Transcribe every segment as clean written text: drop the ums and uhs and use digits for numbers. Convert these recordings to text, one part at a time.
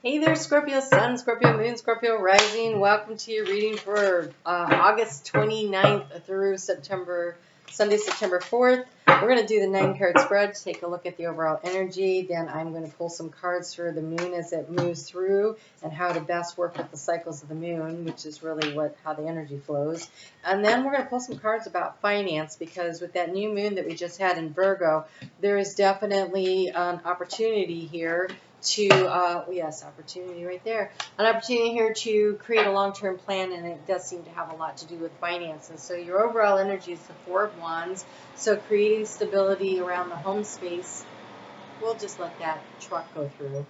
Hey there, Scorpio Sun, Scorpio Moon, Scorpio Rising. Welcome to your reading for August 29th through Sunday, September 4th. We're going to do the 9-card spread to take a look at the overall energy. Then I'm going to pull some cards for the moon as it moves through and how to best work with the cycles of the moon, which is really how the energy flows. And then we're going to pull some cards about finance, because with that new moon that we just had in Virgo, there is definitely an opportunity here to, yes, opportunity right there. An opportunity here to create a long-term plan, and it does seem to have a lot to do with finances. So your overall energy is the Four of Wands. So creating stability around the home space. We'll just let that truck go through.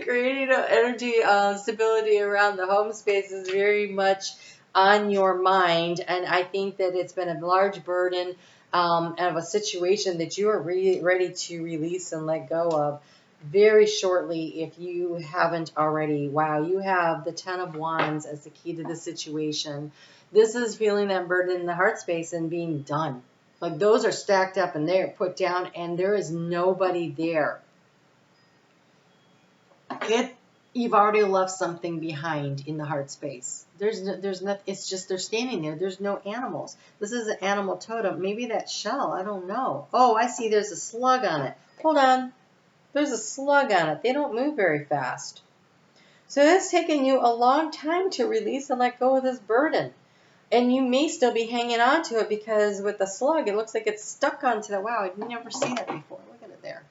Creating energy stability around the home space is very much on your mind, and I think that it's been a large burden of a situation that you are ready to release and let go of very shortly, if you haven't already. Wow, you have the Ten of Wands as the key to the situation. This is feeling that burden in the heart space and being done. Like those are stacked up and they're put down, and there is nobody there. You've already left something behind in the heart space. There's nothing. It's just they're standing there. There's no animals. This is an animal totem. Maybe that shell. I don't know. Oh, I see. There's a slug on it. Hold on. There's a slug on it. They don't move very fast. So it's taken you a long time to release and let go of this burden. And you may still be hanging on to it, because with the slug, it looks like it's stuck onto that. Wow, I've never seen that before. Look at it there.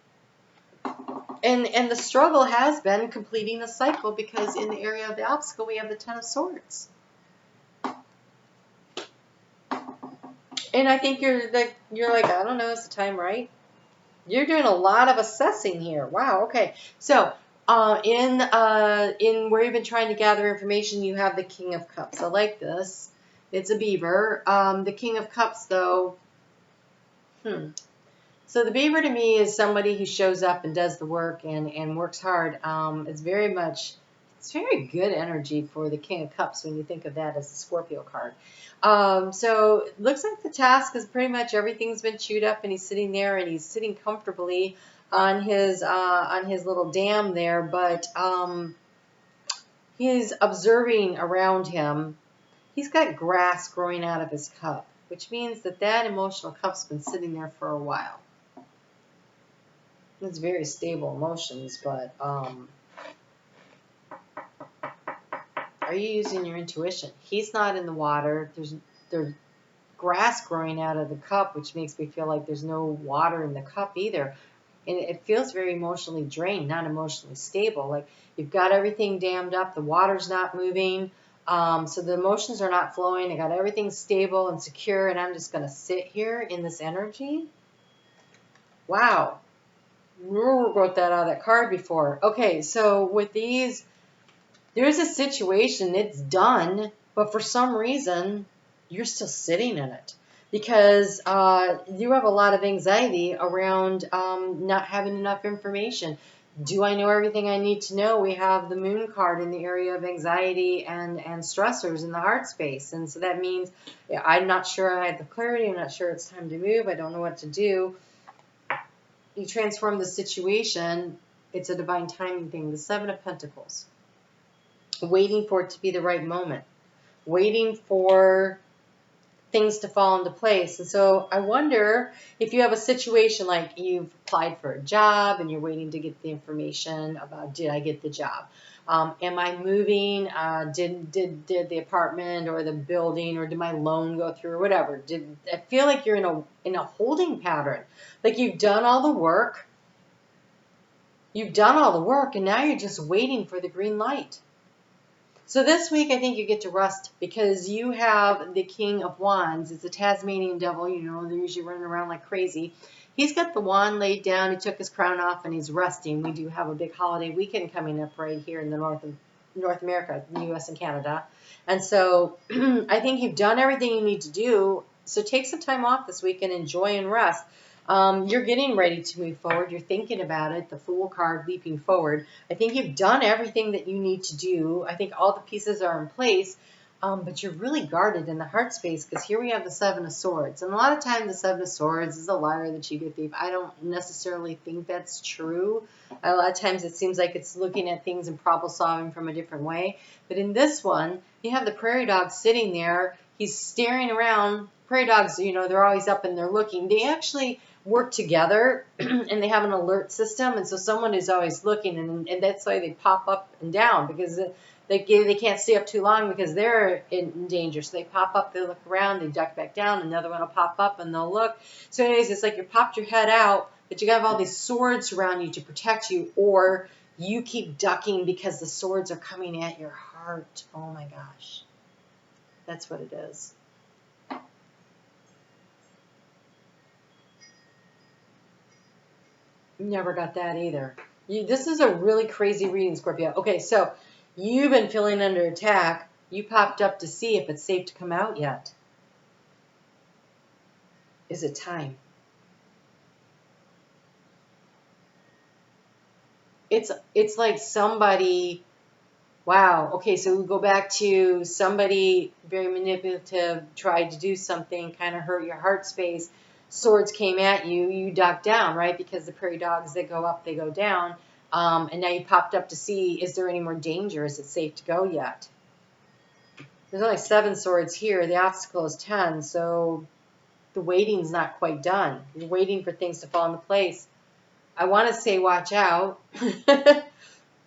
And the struggle has been completing the cycle, because in the area of the obstacle, we have the Ten of Swords. And I think you're like, I don't know, is the time right? You're doing a lot of assessing here. Wow, okay. So in where you've been trying to gather information, you have the King of Cups. I like this. It's a beaver. The King of Cups, though, So the beaver to me is somebody who shows up and does the work and works hard. It's very good energy for the King of Cups when you think of that as a Scorpio card. So it looks like the task is pretty much everything's been chewed up, and he's sitting there and he's sitting comfortably on his little dam there, but he's observing around him. He's got grass growing out of his cup, which means that emotional cup's been sitting there for a while. It's very stable emotions, but are you using your intuition? He's not in the water. There's grass growing out of the cup, which makes me feel like there's no water in the cup either. And it feels very emotionally drained, not emotionally stable. Like you've got everything dammed up. The water's not moving. So the emotions are not flowing. I got everything stable and secure, and I'm just going to sit here in this energy. Wow. Wrote that out of that card before. Okay, so with these, there's a situation, it's done, but for some reason, you're still sitting in it, because you have a lot of anxiety around not having enough information. Do I know everything I need to know? We have the Moon card in the area of anxiety and stressors in the heart space, and so that means I'm not sure I have the clarity. I'm not sure it's time to move. I don't know what to do. You transform the situation. It's a divine timing thing. The Seven of Pentacles. Waiting for it to be the right moment. Waiting for things to fall into place. And so I wonder if you have a situation like you've applied for a job and you're waiting to get the information about, did I get the job? Am I moving? Did the apartment or the building, or did my loan go through, or whatever? I feel like you're in a holding pattern. Like you've done all the work. You've done all the work, and now you're just waiting for the green light. So this week, I think you get to rest, because you have the King of Wands. It's a Tasmanian devil. You know, they're usually running around like crazy. He's got the wand laid down. He took his crown off, and he's resting. We do have a big holiday weekend coming up right here in the North America, the U.S. and Canada. And so I think you've done everything you need to do. So take some time off this week and enjoy and rest. You're getting ready to move forward. You're thinking about it. The Fool card, leaping forward. I think you've done everything that you need to do. I think all the pieces are in place. But you're really guarded in the heart space, because here we have the Seven of Swords. And a lot of times the Seven of Swords is a liar, the cheater, thief. I don't necessarily think that's true. A lot of times it seems like it's looking at things and problem solving from a different way. But in this one, you have the prairie dog sitting there. He's staring around. Prairie dogs, you know, they're always up and they're looking. They actually work together and they have an alert system. And so someone is always looking, and that's why they pop up and down, because they can't stay up too long because they're in danger. So they pop up, they look around, they duck back down, another one will pop up and they'll look. So anyways, it's like you popped your head out, but you have all these swords around you to protect you, or you keep ducking because the swords are coming at your heart. Oh my gosh. That's what it is. Never got that either. This is a really crazy reading, Scorpio. Okay, so you've been feeling under attack. You popped up to see if it's safe to come out yet. Is it time? It's like somebody, wow, okay, so we go back to somebody very manipulative, tried to do something, kind of hurt your heart space. Swords came at you, you ducked down, right? Because the prairie dogs, they go up, they go down. And now you popped up to see, is there any more danger? Is it safe to go yet? There's only 7 swords here. The obstacle is 10, so the waiting's not quite done. You're waiting for things to fall into place. I want to say watch out. I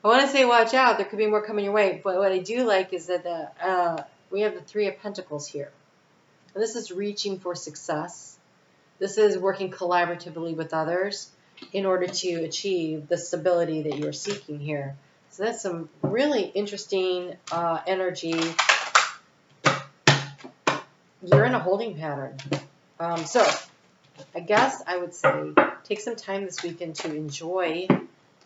want to say watch out. There could be more coming your way. But what I do like is that we have the 3 of Pentacles here. This is reaching for success. This is working collaboratively with others in order to achieve the stability that you're seeking here. So that's some really interesting energy. You're in a holding pattern. So I guess I would say take some time this weekend to enjoy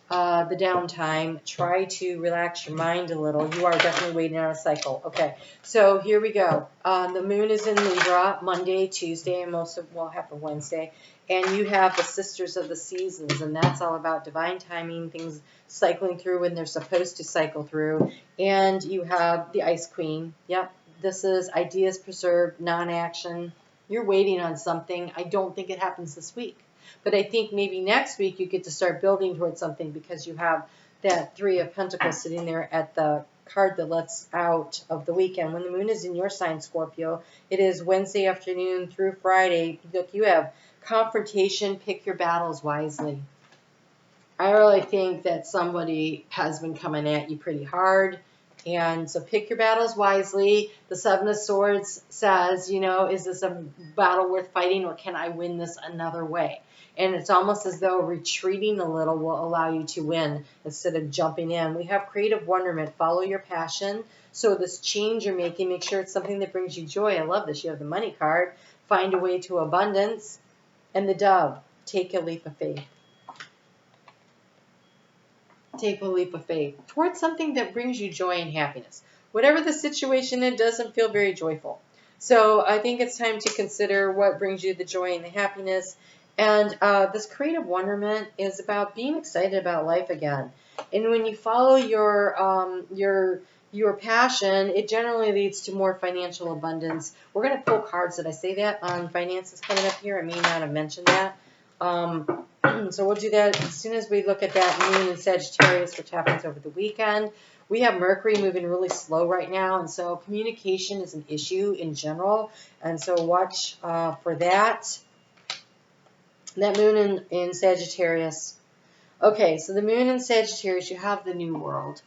the downtime. Try to relax your mind a little. You are definitely waiting on a cycle. Okay, so here we go. The moon is in Libra Monday, Tuesday, and half of Wednesday. And you have the Sisters of the Seasons, and that's all about divine timing, things cycling through when they're supposed to cycle through. And you have the Ice Queen. Yep, this is ideas preserved, non-action. You're waiting on something. I don't think it happens this week. But I think maybe next week you get to start building towards something, because you have that 3 of Pentacles sitting there at the card that lets out of the weekend. When the moon is in your sign, Scorpio, it is Wednesday afternoon through Friday. Look, you have confrontation. Pick your battles wisely. I really think that somebody has been coming at you pretty hard. And so pick your battles wisely. The 7 of Swords says, you know, is this a battle worth fighting, or can I win this another way? And it's almost as though retreating a little will allow you to win instead of jumping in. We have creative wonderment. Follow your passion. So this change you're making, make sure it's something that brings you joy. I love this. You have the Money card. Find a way to abundance. And the Dove. Take a leap of faith. Take a leap of faith towards something that brings you joy and happiness. Whatever the situation, it doesn't feel very joyful. So I think it's time to consider what brings you the joy and the happiness. And this creative wonderment is about being excited about life again. And when you follow your passion, it generally leads to more financial abundance. We're going to pull cards. Did I say that on finances coming up here? I may not have mentioned that. So we'll do that as soon as we look at that moon in Sagittarius, which happens over the weekend. We have Mercury moving really slow right now, and so communication is an issue in general. And so watch for that. That moon in Sagittarius. Okay, so the moon in Sagittarius, you have the new world.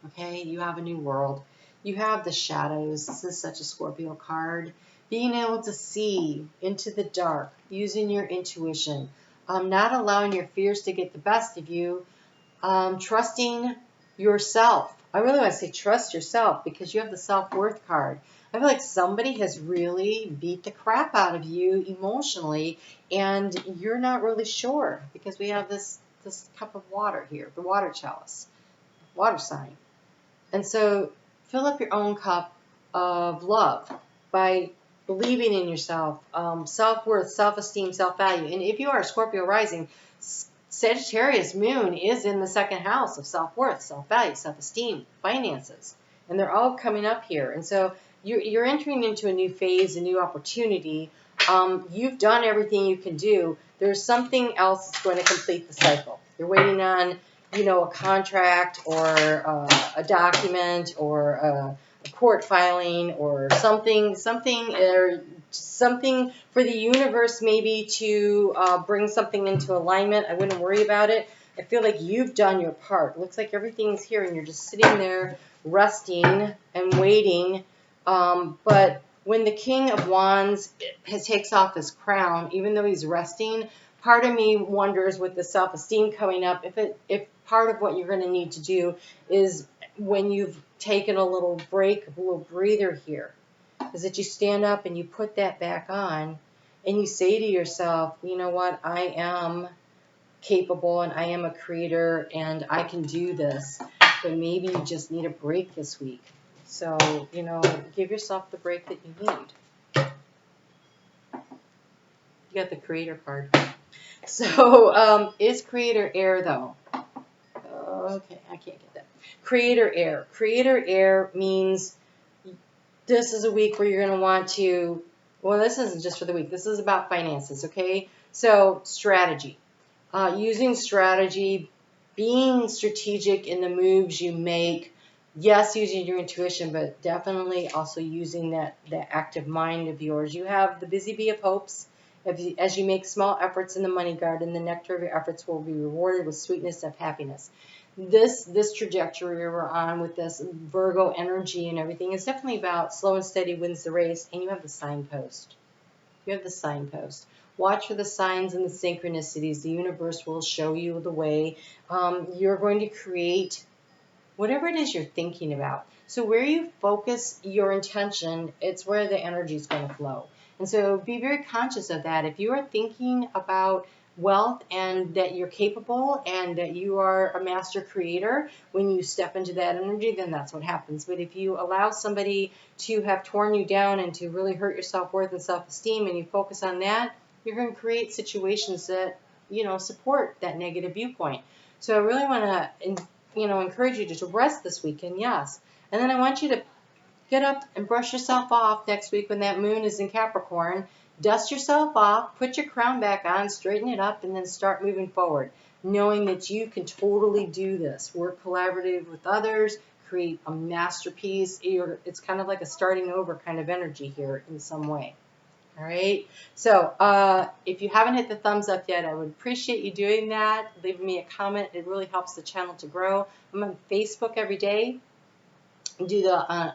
Okay, you have a new world. You have the shadows. This is such a Scorpio card. Being able to see into the dark, using your intuition, not allowing your fears to get the best of you, trusting yourself. I really want to say trust yourself, because you have the self-worth card. I feel like somebody has really beat the crap out of you emotionally, and you're not really sure, because we have this cup of water here, the water chalice, water sign. And so fill up your own cup of love by believing in yourself, self-worth, self-esteem, self-value. And if you are a Scorpio rising, Sagittarius moon is in the 2nd house of self-worth, self-value, self-esteem, finances. And they're all coming up here. And so you're entering into a new phase, a new opportunity. You've done everything you can do. There's something else that's going to complete the cycle. You're waiting on, a contract or a document or a court filing or something for the universe maybe to bring something into alignment. I wouldn't worry about it. I feel like you've done your part. Looks like everything's here and you're just sitting there resting and waiting. But when the King of Wands takes off his crown, even though he's resting, part of me wonders with the self-esteem coming up, if part of what you're going to need to do is when you've taken a little break, a little breather here, is that you stand up and you put that back on and you say to yourself, you know what, I am capable and I am a creator and I can do this, but maybe you just need a break this week. So, give yourself the break that you need. You got the creator card. So, is creator air though? Okay, I can't get that. Creator air. Creator air means this is a week where you're going to want to, well, this isn't just for the week. This is about finances, okay? So, strategy. Using strategy, being strategic in the moves you make. Yes, using your intuition, but definitely also using that active mind of yours. You have the busy bee of hopes. As you make small efforts in the money garden, the nectar of your efforts will be rewarded with sweetness of happiness. This trajectory we're on with this Virgo energy and everything is definitely about slow and steady wins the race, and you have the signpost. You have the signpost. Watch for the signs and the synchronicities. The universe will show you the way. You're going to create whatever it is you're thinking about. So where you focus your intention, it's where the energy is going to flow. And so be very conscious of that. If you are thinking about wealth and that you're capable and that you are a master creator, when you step into that energy, then that's what happens. But if you allow somebody to have torn you down and to really hurt your self-worth and self-esteem and you focus on that, you're going to create situations that, support that negative viewpoint. So I really want to, encourage you to rest this weekend, yes. And then I want you to get up and brush yourself off next week when that moon is in Capricorn. Dust yourself off, put your crown back on, straighten it up, and then start moving forward, knowing that you can totally do this. Work collaboratively with others, create a masterpiece. It's kind of like a starting over kind of energy here in some way. All right. So if you haven't hit the thumbs up yet, I would appreciate you doing that. Leaving me a comment. It really helps the channel to grow. I'm on Facebook every day. Do the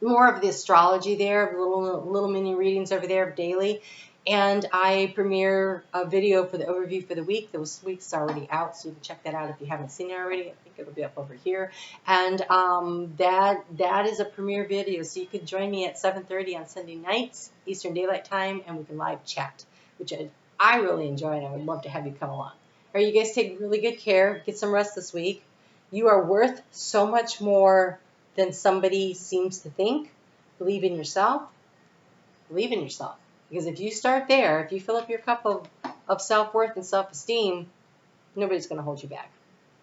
more of the astrology there, little mini readings over there daily. And I premiere a video for the overview for the week. The week's already out, so you can check that out if you haven't seen it already. I think it'll be up over here. And that is a premiere video, so you can join me at 7:30 on Sunday nights, Eastern Daylight Time, and we can live chat, which I really enjoy, and I would love to have you come along. All right, you guys take really good care. Get some rest this week. You are worth so much more than somebody seems to think. Believe in yourself. Believe in yourself. Because if you start there, if you fill up your cup of self-worth and self-esteem, nobody's going to hold you back.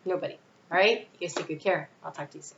Nobody. All right? You guys take good care. I'll talk to you soon.